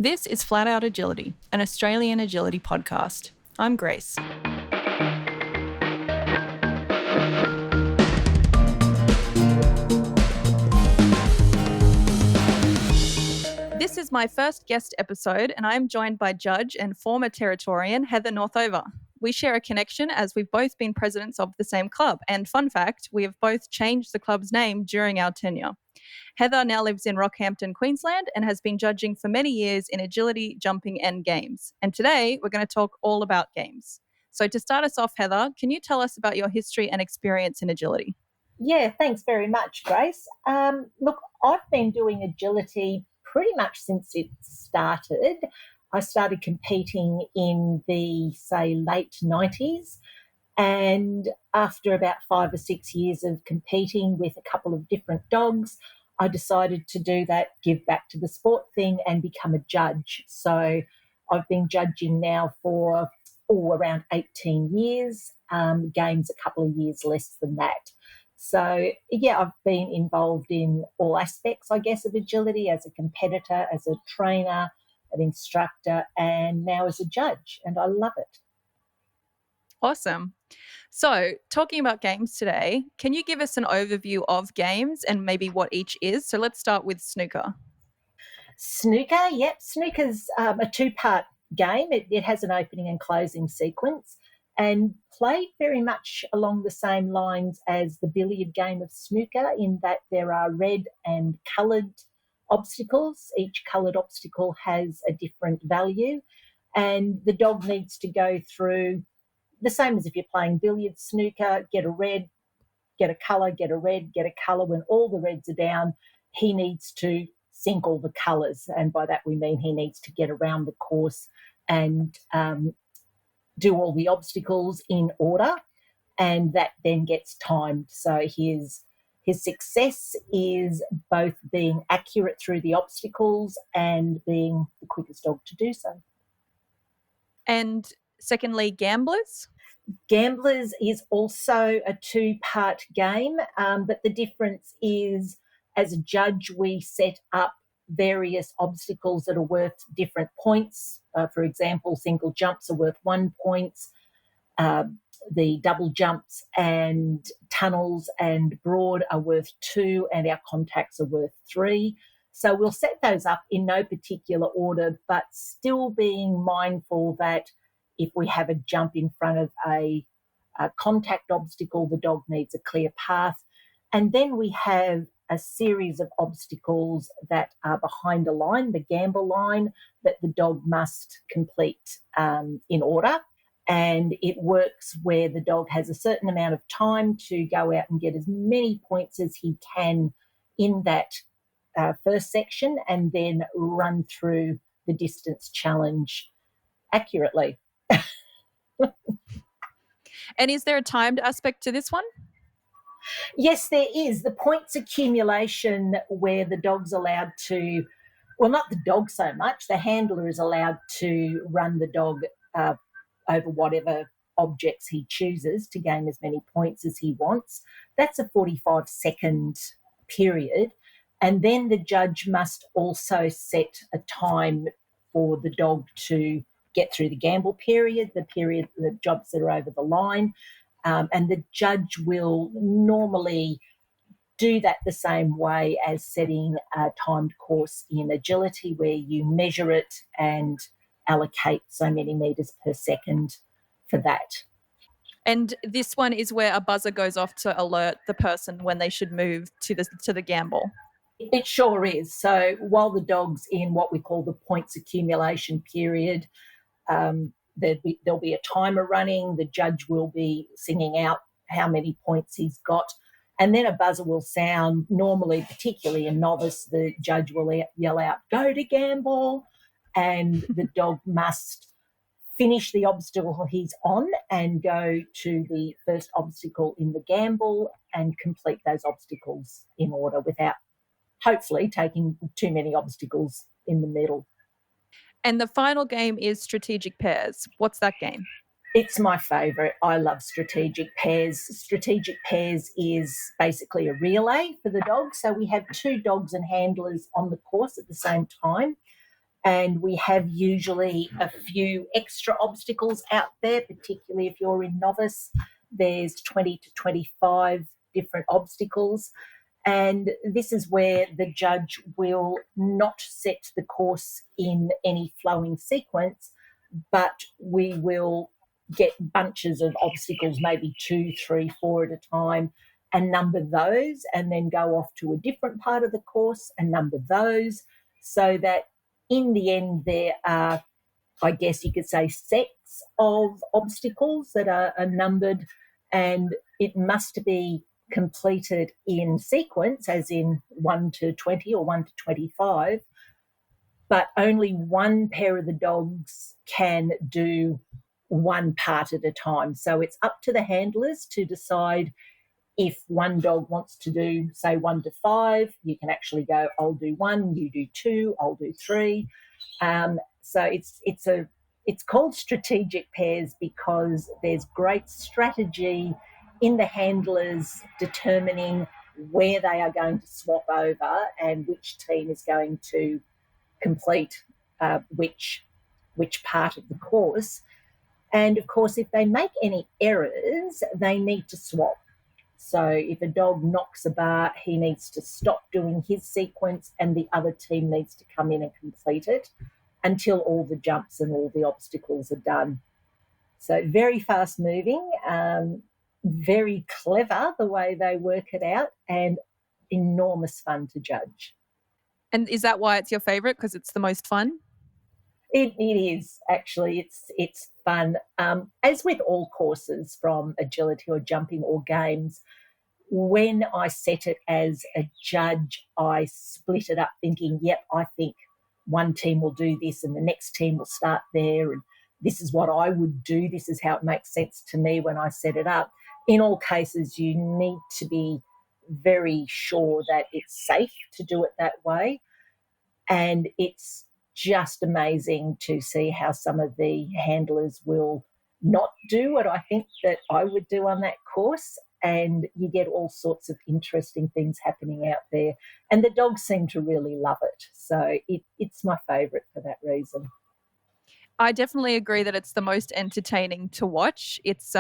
This is Flat Out Agility, an Australian agility podcast. I'm Grace. This is my first guest episode, and I am joined by judge and former Territorian Heather Northover. We share a connection as we've both been presidents of the same club, and fun fact, we have both changed the club's name during our tenure. Heather now lives in Rockhampton, Queensland, and has been judging for many years in agility, jumping, and games. And today we're going to talk all about games. So to start us off, Heather, can you tell us about your history and experience in agility? Yeah, thanks very much, Grace. Look, I've been doing agility pretty much since it started. I started competing in the, say, late 90s. And after about 5 or 6 years of competing with a couple of different dogs, I decided to do that, give back to the sport thing and become a judge. So I've been judging now for around 18 years, games a couple of years less than that. So, yeah, I've been involved in all aspects, I guess, of agility as a competitor, as a trainer, an instructor, and now as a judge, and I love it. Awesome. So, talking about games today, can you give us an overview of games and maybe what each is? So, let's start with snooker. Snooker, yep. Snooker's a two-part game. It has an opening and closing sequence and played very much along the same lines as the billiard game of snooker, in that there are red and coloured obstacles. Each coloured obstacle has a different value, and the dog needs to go through the same as if you're playing billiard. Snooker, get a red, get a colour, get a red, get a colour. When all the reds are down, he needs to sink all the colours, and by that we mean he needs to get around the course and do all the obstacles in order, and that then gets timed. So his success is both being accurate through the obstacles and being the quickest dog to do so. And secondly, gamblers. Gamblers is also a two-part game, but the difference is, as a judge, we set up various obstacles that are worth different points. For example, single jumps are worth 1 point. The double jumps and tunnels and broad are worth 2, and our contacts are worth 3. So we'll set those up in no particular order, but still being mindful that if we have a jump in front of a contact obstacle, the dog needs a clear path. And then we have a series of obstacles that are behind a line, the gamble line, that the dog must complete in order. And it works where the dog has a certain amount of time to go out and get as many points as he can in that first section, and then run through the distance challenge accurately. And is there a timed aspect to this one? Yes, there is. The points accumulation where the dog's allowed to, well, not the dog so much, the handler is allowed to run the dog over whatever objects he chooses to gain as many points as he wants. That's a 45-second period. And then the judge must also set a time for the dog to get through the gamble period, the jobs that are over the line. And the judge will normally do that the same way as setting a timed course in agility, where you measure it and allocate so many metres per second for that. And this one is where a buzzer goes off to alert the person when they should move to the gamble. It sure is. So while the dog's in what we call the points accumulation period, there'll be a timer running. The judge will be singing out how many points he's got, and then a buzzer will sound. Normally, particularly a novice, the judge will yell out, "Go to gamble," and the dog must finish the obstacle he's on and go to the first obstacle in the gamble and complete those obstacles in order without hopefully taking too many obstacles in the middle. And the final game is strategic pairs. What's that game? It's my favourite. I love strategic pairs. Strategic pairs is basically a relay for the dog. So we have 2 dogs and handlers on the course at the same time. And we have usually a few extra obstacles out there, particularly if you're in novice. There's 20 to 25 different obstacles. And this is where the judge will not set the course in any flowing sequence, but we will get bunches of obstacles, maybe 2, 3, 4 at a time, and number those, and then go off to a different part of the course and number those, so that in the end there are, I guess you could say, sets of obstacles that are numbered, and it must be completed in sequence, as in 1 to 20 or 1 to 25, but only one pair of the dogs can do one part at a time. So it's up to the handlers to decide if one dog wants to do, say, 1 to 5, you can actually go, I'll do 1, you do 2, I'll do 3. So it's called strategic pairs because there's great strategy in the handlers determining where they are going to swap over and which team is going to complete which part of the course. And of course, if they make any errors, they need to swap. So if a dog knocks a bar, he needs to stop doing his sequence and the other team needs to come in and complete it until all the jumps and all the obstacles are done. So very fast moving, very clever the way they work it out, and enormous fun to judge. And is that why it's your favourite? Because it's the most fun? It is actually. It's fun. As with all courses from agility or jumping or games, when I set it as a judge, I split it up thinking, yep, I think one team will do this and the next team will start there, and this is what I would do. This is how it makes sense to me when I set it up. In all cases, you need to be very sure that it's safe to do it that way. And it's just amazing to see how some of the handlers will not do what I think that I would do on that course. And you get all sorts of interesting things happening out there. And the dogs seem to really love it. So it's my favourite for that reason. I definitely agree that it's the most entertaining to watch. It's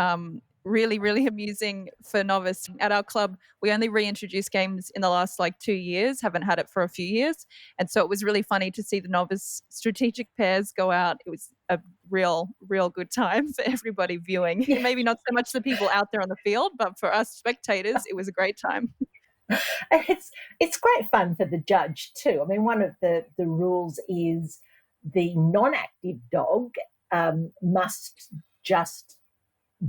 really, really amusing for novice. At our club, we only reintroduced games in the last 2 years, haven't had it for a few years. And so it was really funny to see the novice strategic pairs go out. It was a real, real good time for everybody viewing. Yeah. Maybe not so much the people out there on the field, but for us spectators, it was a great time. It's great fun for the judge too. I mean, one of the rules is the non-active dog must just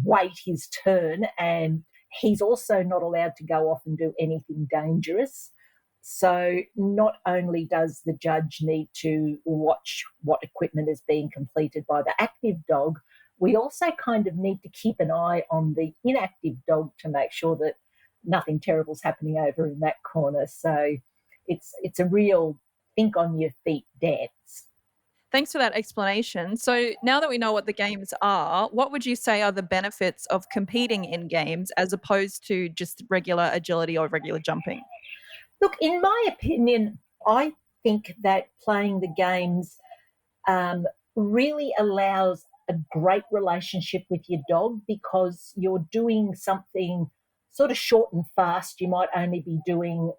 wait his turn, and he's also not allowed to go off and do anything dangerous. So not only does the judge need to watch what equipment is being completed by the active dog, we also kind of need to keep an eye on the inactive dog to make sure that nothing terrible's happening over in that corner. So it's a real think on your feet dance. Thanks for that explanation. So now that we know what the games are, what would you say are the benefits of competing in games as opposed to just regular agility or regular jumping? Look, in my opinion, I think that playing the games really allows a great relationship with your dog because you're doing something sort of short and fast. You might only be doing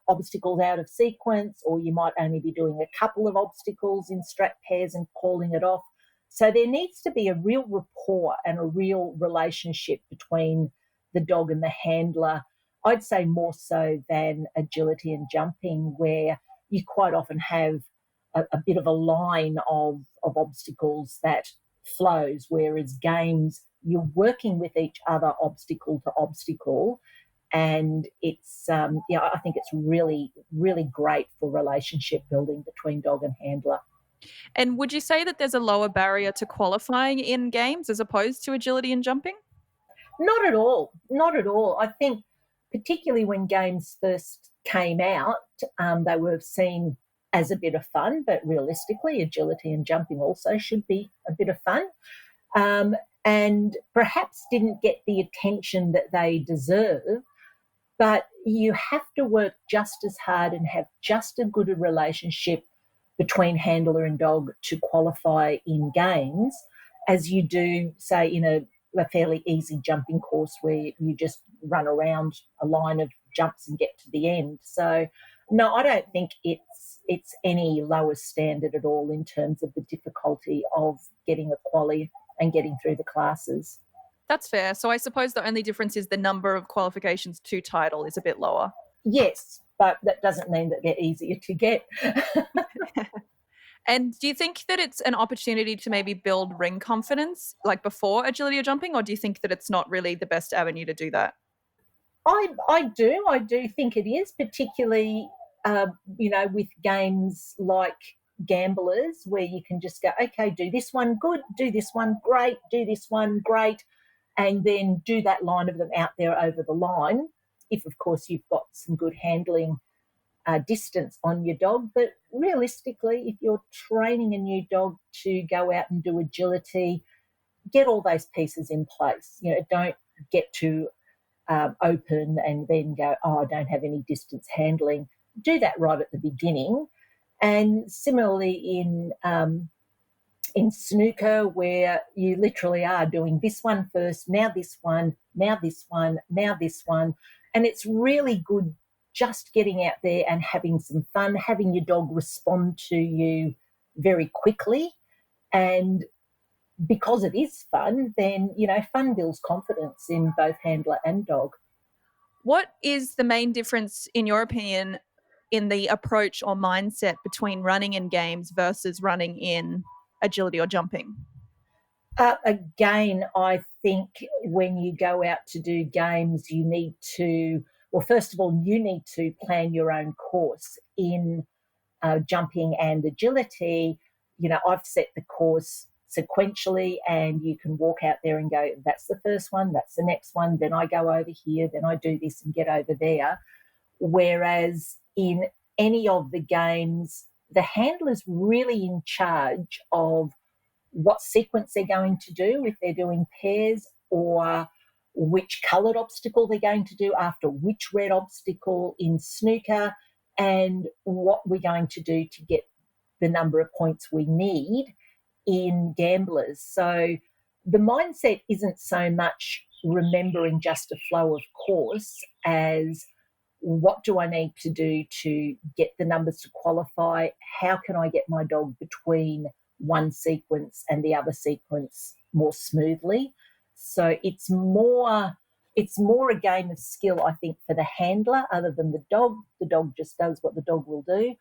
obstacles out of sequence, or you might only be doing a couple of obstacles in strat pairs and calling it off. So there needs to be a real rapport and a real relationship between the dog and the handler. I'd say more so than agility and jumping, where you quite often have a bit of a line of obstacles that flows, whereas games, you're working with each other obstacle to obstacle. And it's, I think it's really, really great for relationship building between dog and handler. And would you say that there's a lower barrier to qualifying in games as opposed to agility and jumping? Not at all. Not at all. I think, particularly when games first came out, they were seen as a bit of fun, but realistically, agility and jumping also should be a bit of fun. And perhaps didn't get the attention that they deserve, but you have to work just as hard and have just as good a relationship between handler and dog to qualify in games as you do, say, in a fairly easy jumping course where you just run around a line of jumps and get to the end. So, no, I don't think it's any lower standard at all in terms of the difficulty of getting a quali and getting through the classes. That's fair. So I suppose the only difference is the number of qualifications to title is a bit lower. Yes, but that doesn't mean that they're easier to get. And do you think that it's an opportunity to maybe build ring confidence like before agility or jumping, or do you think that it's not really the best avenue to do that? I do think it is, particularly with games like Gamblers, where you can just go, okay, do this one good, do this one great, do this one great, and then do that line of them out there over the line. If, of course, you've got some good handling distance on your dog. But realistically, if you're training a new dog to go out and do agility, get all those pieces in place. Don't get too open and then go, oh, I don't have any distance handling. Do that right at the beginning. And similarly in snooker, where you literally are doing this one first, now this one, now this one, now this one. And it's really good just getting out there and having some fun, having your dog respond to you very quickly. And because it is fun, then, fun builds confidence in both handler and dog. What is the main difference, in your opinion, in the approach or mindset between running in games versus running in agility or jumping? Again, I think when you go out to do games, you need to, well, first of all, you need to plan your own course in jumping and agility. I've set the course sequentially, and you can walk out there and go, that's the first one, that's the next one, then I go over here, then I do this and get over there. Whereas in any of the games, the handler's really in charge of what sequence they're going to do, if they're doing pairs, or which coloured obstacle they're going to do after which red obstacle in snooker, and what we're going to do to get the number of points we need in Gamblers. So the mindset isn't so much remembering just a flow of course as what do I need to do to get the numbers to qualify? How can I get my dog between one sequence and the other sequence more smoothly? So it's more a game of skill, I think, for the handler other than the dog. The dog just does what the dog will do.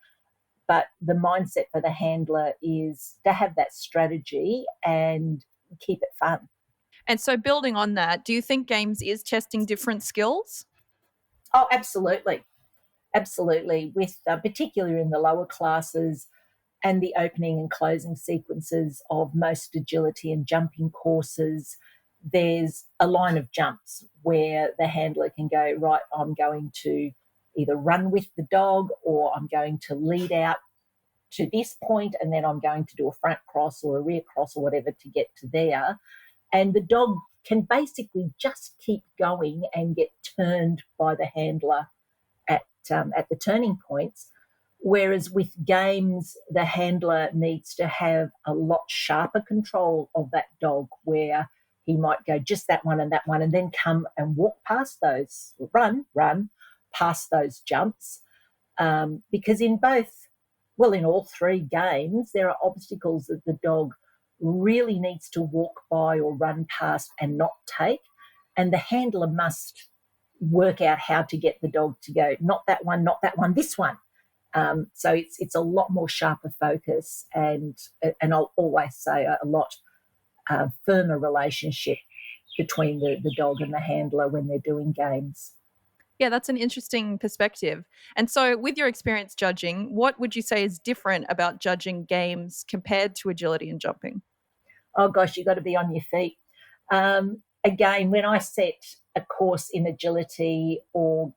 But the mindset for the handler is to have that strategy and keep it fun. And so, building on that, do you think games is testing different skills? Oh, absolutely. Absolutely. With particularly in the lower classes and the opening and closing sequences of most agility and jumping courses, there's a line of jumps where the handler can go, right, I'm going to either run with the dog or I'm going to lead out to this point and then I'm going to do a front cross or a rear cross or whatever to get to there. And the dog can basically just keep going and get turned by the handler at the turning points. Whereas with games, the handler needs to have a lot sharper control of that dog, where he might go just that one and then come and walk past those, run past those jumps. Because in all three games, there are obstacles that the dog really needs to walk by or run past and not take. And the handler must work out how to get the dog to go, not that one, this one. So it's a lot more sharper focus, and I'll always say a lot firmer relationship between the dog and the handler when they're doing games. Yeah, that's an interesting perspective. And so, with your experience judging, what would you say is different about judging games compared to agility and jumping? Oh gosh, you've got to be on your feet. Again, when I set a course in agility or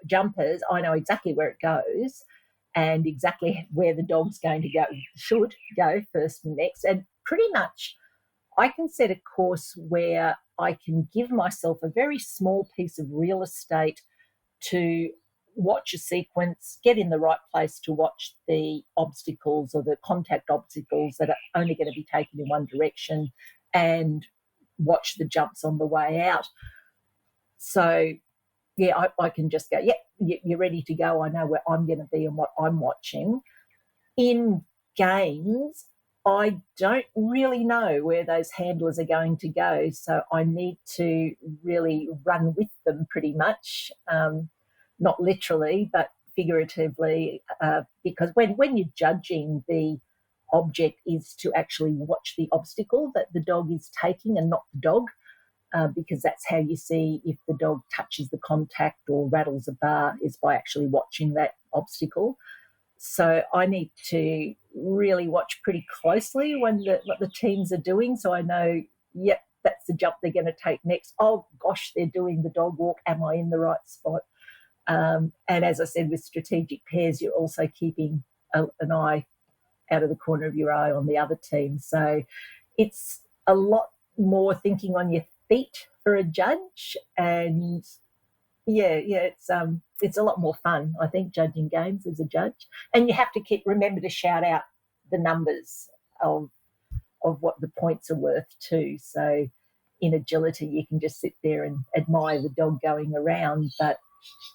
jumpers, I know exactly where it goes and exactly where the dog's going to go, should go first and next. And pretty much I can set a course where I can give myself a very small piece of real estate to watch a sequence, get in the right place to watch the obstacles or the contact obstacles that are only going to be taken in one direction, and watch the jumps on the way out. So, yeah, I can just go, you're ready to go. I know where I'm going to be and what I'm watching. In games, I don't really know where those handlers are going to go, so I need to really run with them pretty much, not literally, but figuratively, because when you're judging, the object is to actually watch the obstacle that the dog is taking and not the dog, because that's how you see if the dog touches the contact or rattles a bar, is by actually watching that obstacle. So I need to really watch pretty closely what the teams are doing, so I know, yep, that's the jump they're going to take next. Oh, gosh, they're doing the dog walk. Am I in the right spot? And as I said, with strategic pairs, you're also keeping an eye out of the corner of your eye on the other team. So it's a lot more thinking on your feet for a judge, and it's a lot more fun, I think, judging games as a judge. And you have to remember to shout out the numbers of what the points are worth too. So in agility, you can just sit there and admire the dog going around, but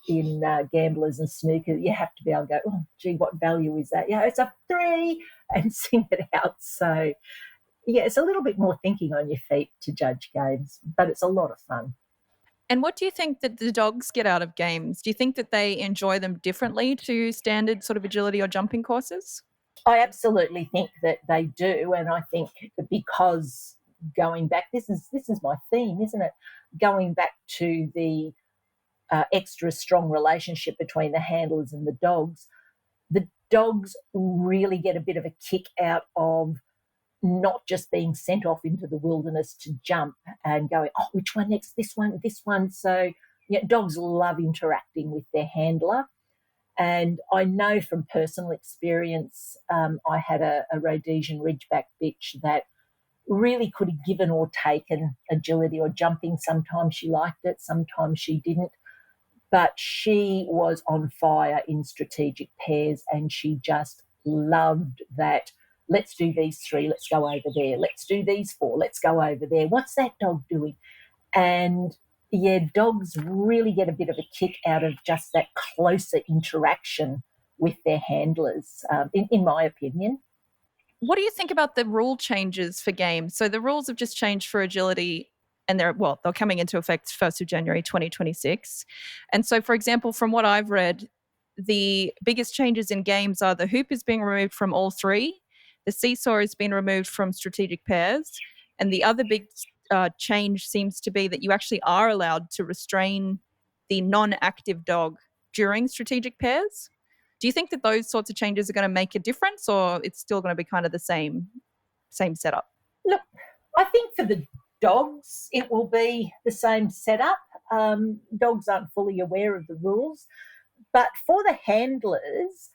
in gamblers and snooker, you have to be able to go, oh, gee, what value is that? Yeah, it's a 3, and sing it out. So yeah, it's a little bit more thinking on your feet to judge games, but it's a lot of fun. And what do you think that the dogs get out of games? Do you think that they enjoy them differently to standard sort of agility or jumping courses? I absolutely think that they do, and I think because going back, this is my theme, isn't it? Going back to the extra strong relationship between the handlers and the dogs really get a bit of a kick out of not just being sent off into the wilderness to jump and going, oh, which one next? This one, this one. So yeah, dogs love interacting with their handler. And I know from personal experience, I had a Rhodesian Ridgeback bitch that really could have given or taken agility or jumping. Sometimes she liked it, sometimes she didn't. But she was on fire in strategic pairs, and she just loved that. Let's do these 3, let's go over there. Let's do these 4, let's go over there. What's that dog doing? And yeah, dogs really get a bit of a kick out of just that closer interaction with their handlers, in my opinion. What do you think about the rule changes for games? So the rules have just changed for agility, and they're coming into effect 1st of January 2026. And so, for example, from what I've read, the biggest changes in games are the hoop is being removed from all 3, the seesaw has been removed from strategic pairs, and the other big change seems to be that you actually are allowed to restrain the non-active dog during strategic pairs. Do you think that those sorts of changes are going to make a difference, or it's still going to be kind of the same setup? Look, I think for the dogs, it will be the same setup. Dogs aren't fully aware of the rules. But for the handlers,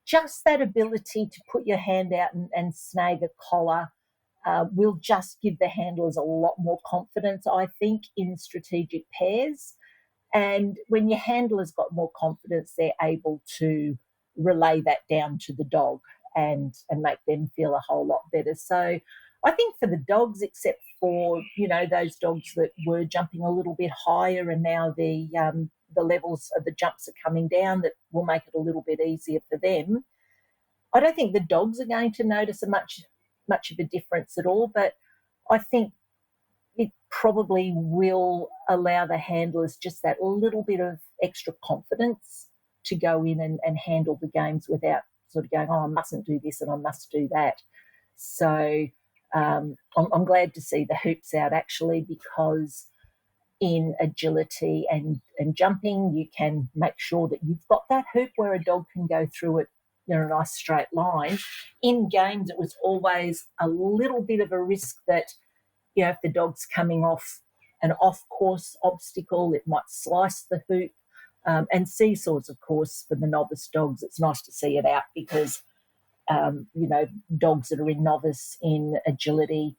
just that ability to put your hand out and snag a collar will just give the handlers a lot more confidence, I think, in strategic pairs. And when your handler's got more confidence, they're able to relay that down to the dog and make them feel a whole lot better. So I think for the dogs, except for, those dogs that were jumping a little bit higher, and now the levels of the jumps are coming down, that will make it a little bit easier for them. I don't think the dogs are going to notice much of a difference at all, but I think it probably will allow the handlers just that little bit of extra confidence to go in and handle the games without sort of going, oh, I mustn't do this and I must do that. So I'm glad to see the hoops out, actually, because in agility and jumping, you can make sure that you've got that hoop where a dog can go through it in a nice straight line. In games, it was always a little bit of a risk that, if the dog's coming off an off-course obstacle, it might slice the hoop. And seesaws, of course, for the novice dogs, it's nice to see it out because, dogs that are in novice in agility,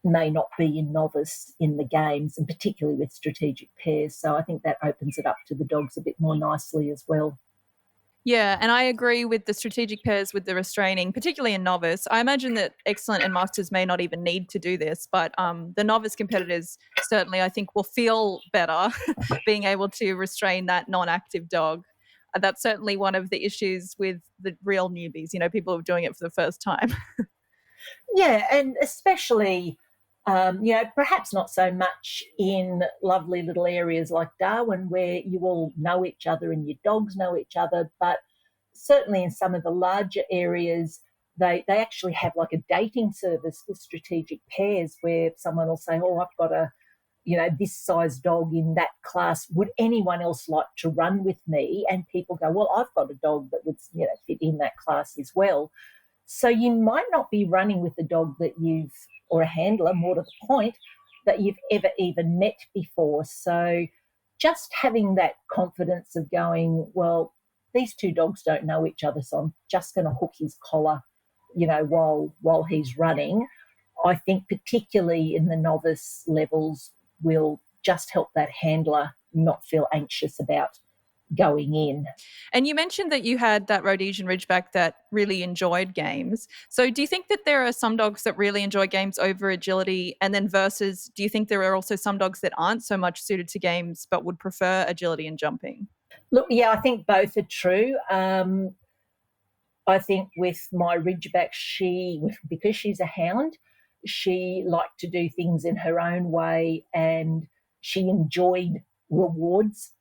may not be in novice in the games, and particularly with strategic pairs. So I think that opens it up to the dogs a bit more nicely as well. Yeah, and I agree with the strategic pairs with the restraining, particularly in novice. I imagine that excellent and masters may not even need to do this, but the novice competitors certainly, I think, will feel better being able to restrain that non-active dog. That's certainly one of the issues with the real newbies. People who are doing it for the first time. Yeah, and especially, perhaps not so much in lovely little areas like Darwin where you all know each other and your dogs know each other, but certainly in some of the larger areas, they actually have like a dating service for strategic pairs where someone will say, "Oh, I've got this size dog in that class. Would anyone else like to run with me?" And people go, "Well, I've got a dog that would, fit in that class as well." So you might not be running with a dog that or a handler, more to the point, that you've ever even met before. So just having that confidence of going, well, these two dogs don't know each other, so I'm just going to hook his collar, while he's running. I think particularly in the novice levels will just help that handler not feel anxious about going in. And you mentioned that you had that Rhodesian Ridgeback that really enjoyed games. So do you think that there are some dogs that really enjoy games over agility? And then versus, do you think there are also some dogs that aren't so much suited to games but would prefer agility and jumping? Look, yeah, I think both are true. I think with my Ridgeback, because she's a hound, she liked to do things in her own way and she enjoyed rewards.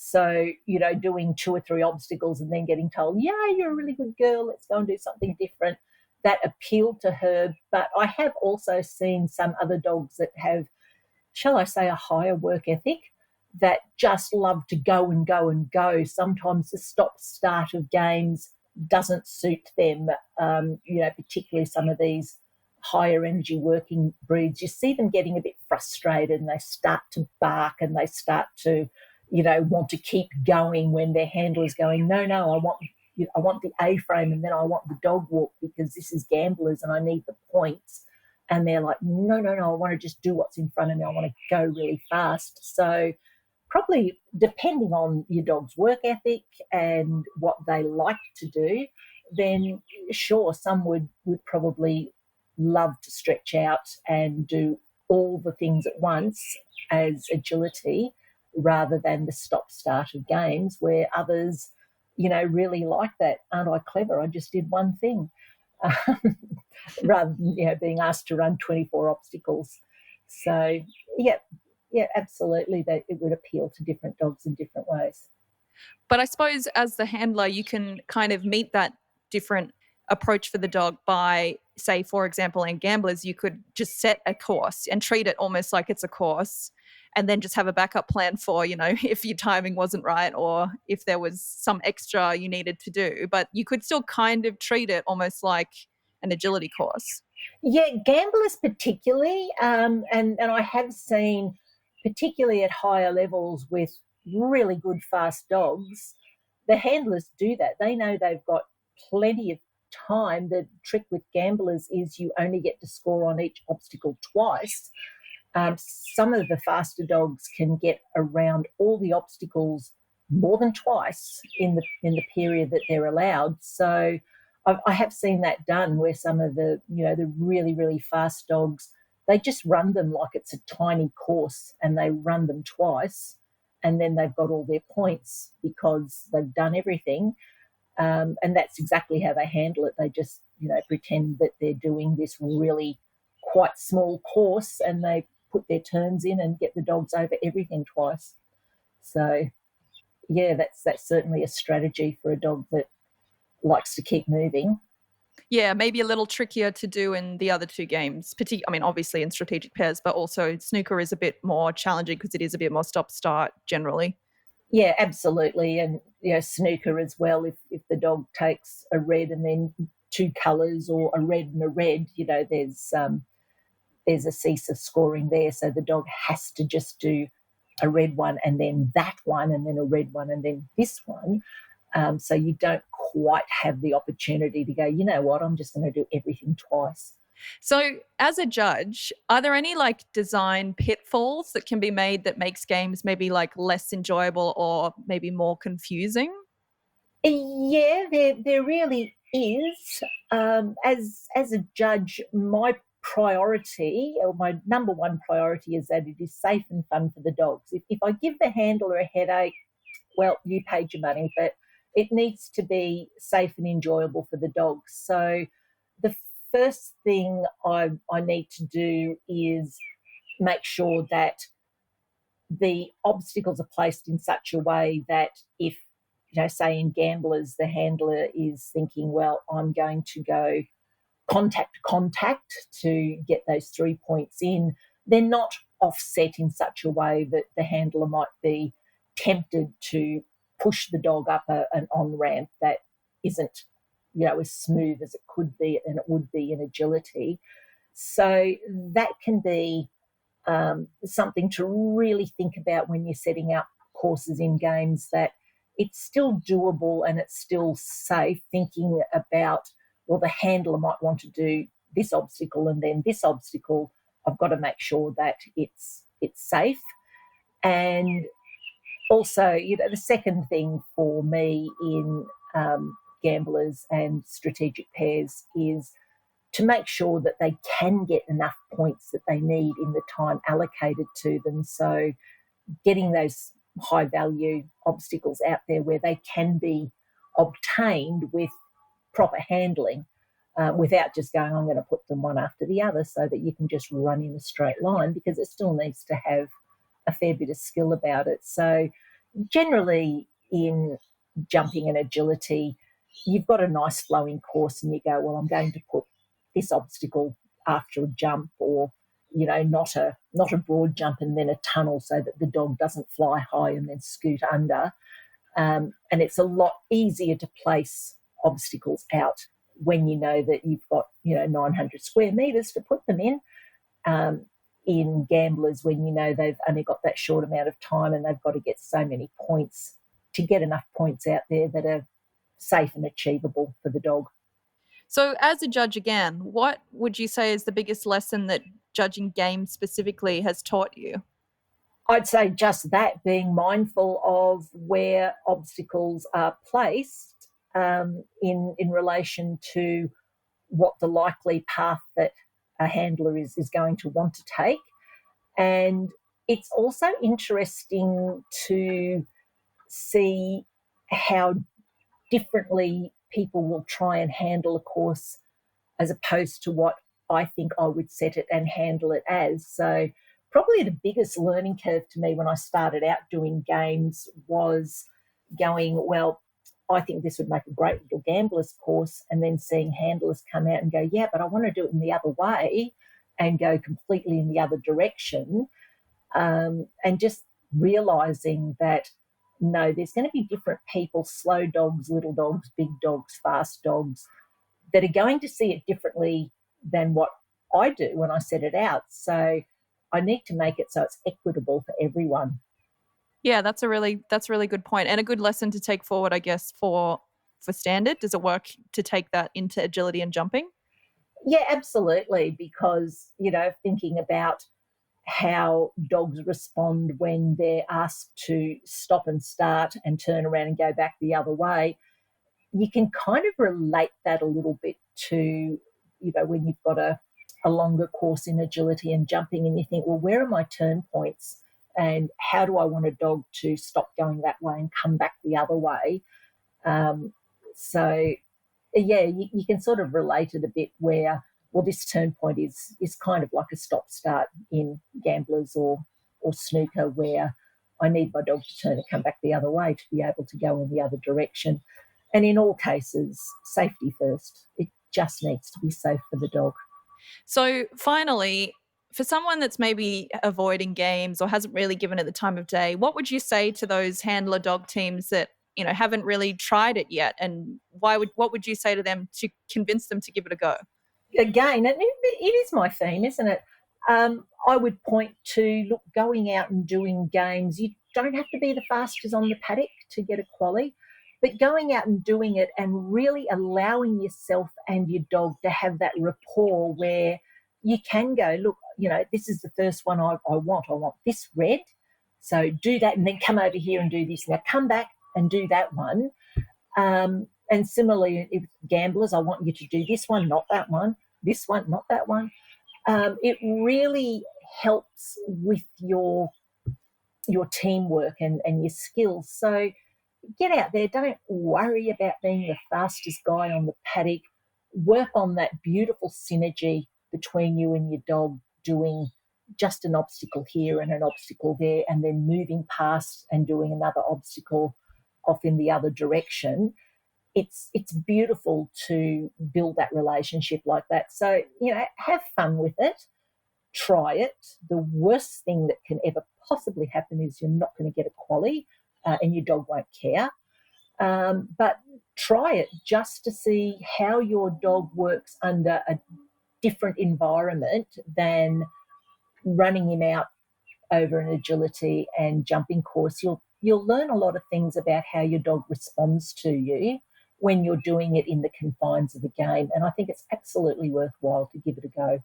So, doing two or three obstacles and then getting told, "Yeah, you're a really good girl, let's go and do something different," that appealed to her. But I have also seen some other dogs that have, shall I say, a higher work ethic, that just love to go and go and go. Sometimes the stop start of games doesn't suit them, particularly some of these higher energy working breeds. You see them getting a bit frustrated and they start to bark and they start to, want to keep going when their handler's going, "No, no, I want the A frame and then I want the dog walk because this is gamblers and I need the points." And they're like, "No, no, no, I want to just do what's in front of me. I want to go really fast." So probably depending on your dog's work ethic and what they like to do, then sure, some would probably love to stretch out and do all the things at once as agility rather than the stop start of games, where others, really like that. "Aren't I clever? I just did one thing." Rather than being asked to run 24 obstacles. So yeah, yeah, absolutely, that it would appeal to different dogs in different ways. But I suppose as the handler, you can kind of meet that different approach for the dog by, say, for example, in gamblers, you could just set a course and treat it almost like it's a course and then just have a backup plan for, if your timing wasn't right or if there was some extra you needed to do. But you could still kind of treat it almost like an agility course. Yeah, gamblers particularly, and I have seen, particularly at higher levels with really good fast dogs, the handlers do that. They know they've got plenty of time. The trick with gamblers is you only get to score on each obstacle twice. Some of the faster dogs can get around all the obstacles more than twice in the period that they're allowed. So I have seen that done where some of the really really fast dogs, they just run them like it's a tiny course and they run them twice, and then they've got all their points because they've done everything. And that's exactly how they handle it. They just pretend that they're doing this really quite small course and they put their turns in and get the dogs over everything twice. So yeah, that's certainly a strategy for a dog that likes to keep moving. Yeah, maybe a little trickier to do in the other two games. I mean, obviously in strategic pairs, but also snooker is a bit more challenging because it is a bit more stop start generally. Yeah, absolutely. And snooker as well, if the dog takes a red and then two colours or a red and a red, there's a cease of scoring there. So the dog has to just do a red one and then that one and then a red one and then this one. So you don't quite have the opportunity to go, "You know what, I'm just going to do everything twice." So, as a judge, are there any like design pitfalls that can be made that makes games maybe like less enjoyable or maybe more confusing? Yeah, there really is. As a judge, my priority, or my number one priority, is that it is safe and fun for the dogs. If I give the handler a headache, well, you paid your money, but it needs to be safe and enjoyable for the dogs. So the first thing I need to do is make sure that the obstacles are placed in such a way that if, say in gamblers, the handler is thinking, well, I'm going to go contact to get those 3 points in, they're not offset in such a way that the handler might be tempted to push the dog up an on ramp that isn't, as smooth as it could be and it would be in agility. So that can be something to really think about when you're setting up courses in games, that it's still doable and it's still safe, thinking about, well, the handler might want to do this obstacle and then this obstacle. I've got to make sure that it's safe. And also, the second thing for me in gamblers and strategic pairs is to make sure that they can get enough points that they need in the time allocated to them. So getting those high value obstacles out there where they can be obtained with proper handling, without just going, I'm going to put them one after the other, so that you can just run in a straight line, because it still needs to have a fair bit of skill about it. So generally in jumping and agility, you've got a nice flowing course and you go, well, I'm going to put this obstacle after a jump, or not a broad jump and then a tunnel, so that the dog doesn't fly high and then scoot under. And it's a lot easier to place obstacles out when you know that you've got 900 square meters to put them in. In gamblers, when you know they've only got that short amount of time and they've got to get so many points, to get enough points out there that are safe and achievable for the dog. So, as a judge again, what would you say is the biggest lesson that judging games specifically has taught you? I'd say just that, being mindful of where obstacles are placed, in relation to what the likely path that a handler is going to want to take. And it's also interesting to see how differently people will try and handle a course, as opposed to what I think I would set it and handle it as. So probably the biggest learning curve to me when I started out doing games was going, well, I think this would make a great little gamblers course, and then seeing handlers come out and go, yeah, but I want to do it in the other way, and go completely in the other direction. And just realizing that, no, there's going to be different people, slow dogs, little dogs, big dogs, fast dogs, that are going to see it differently than what I do when I set it out. So I need to make it so it's equitable for everyone. Yeah, that's a really good point, and a good lesson to take forward, I guess, for standard. Does it work to take that into agility and jumping? Yeah, absolutely. Because, thinking about how dogs respond when they're asked to stop and start and turn around and go back the other way, you can kind of relate that a little bit to, when you've got a longer course in agility and jumping, and you think, well, where are my turn points? And how do I want a dog to stop going that way and come back the other way? So, yeah, you can sort of relate it a bit where, well, this turn point is kind of like a stop start in gamblers or snooker, where I need my dog to turn and come back the other way to be able to go in the other direction. And in all cases, safety first. It just needs to be safe for the dog. So, finally, for someone that's maybe avoiding games or hasn't really given it the time of day, what would you say to those handler dog teams that, haven't really tried it yet? And what would you say to them to convince them to give it a go? Again, it is my theme, isn't it? I would point to, look, going out and doing games. You don't have to be the fastest on the paddock to get a quali. But going out and doing it and really allowing yourself and your dog to have that rapport where you can go, look, this is the first one I want. I want this red. So do that and then come over here and do this. Now come back and do that one. And similarly, if gamblers, I want you to do this one, not that one, this one, not that one. It really helps with your teamwork and your skills. So get out there. Don't worry about being the fastest guy on the paddock. Work on that beautiful synergy between you and your dog, doing just an obstacle here and an obstacle there, and then moving past and doing another obstacle off in the other direction. It's beautiful to build that relationship like that. So, have fun with it. Try it. The worst thing that can ever possibly happen is you're not going to get a quali, and your dog won't care. But try it just to see how your dog works under a different environment than running him out over an agility and jumping course. You'll learn a lot of things about how your dog responds to you when you're doing it in the confines of the game. And I think it's absolutely worthwhile to give it a go.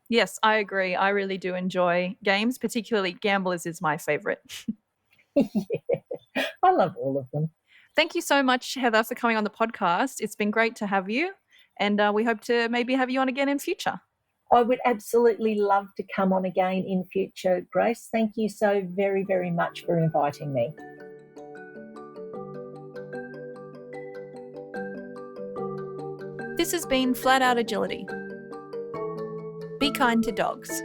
Yes, I agree. I really do enjoy games, particularly Gamblers is my favorite. Yeah, I love all of them. Thank you so much, Heather, for coming on the podcast. It's been great to have you, and we hope to maybe have you on again in future. I would absolutely love to come on again in future, Grace. Thank you so very, very much for inviting me. This has been Flat Out Agility. Be kind to dogs.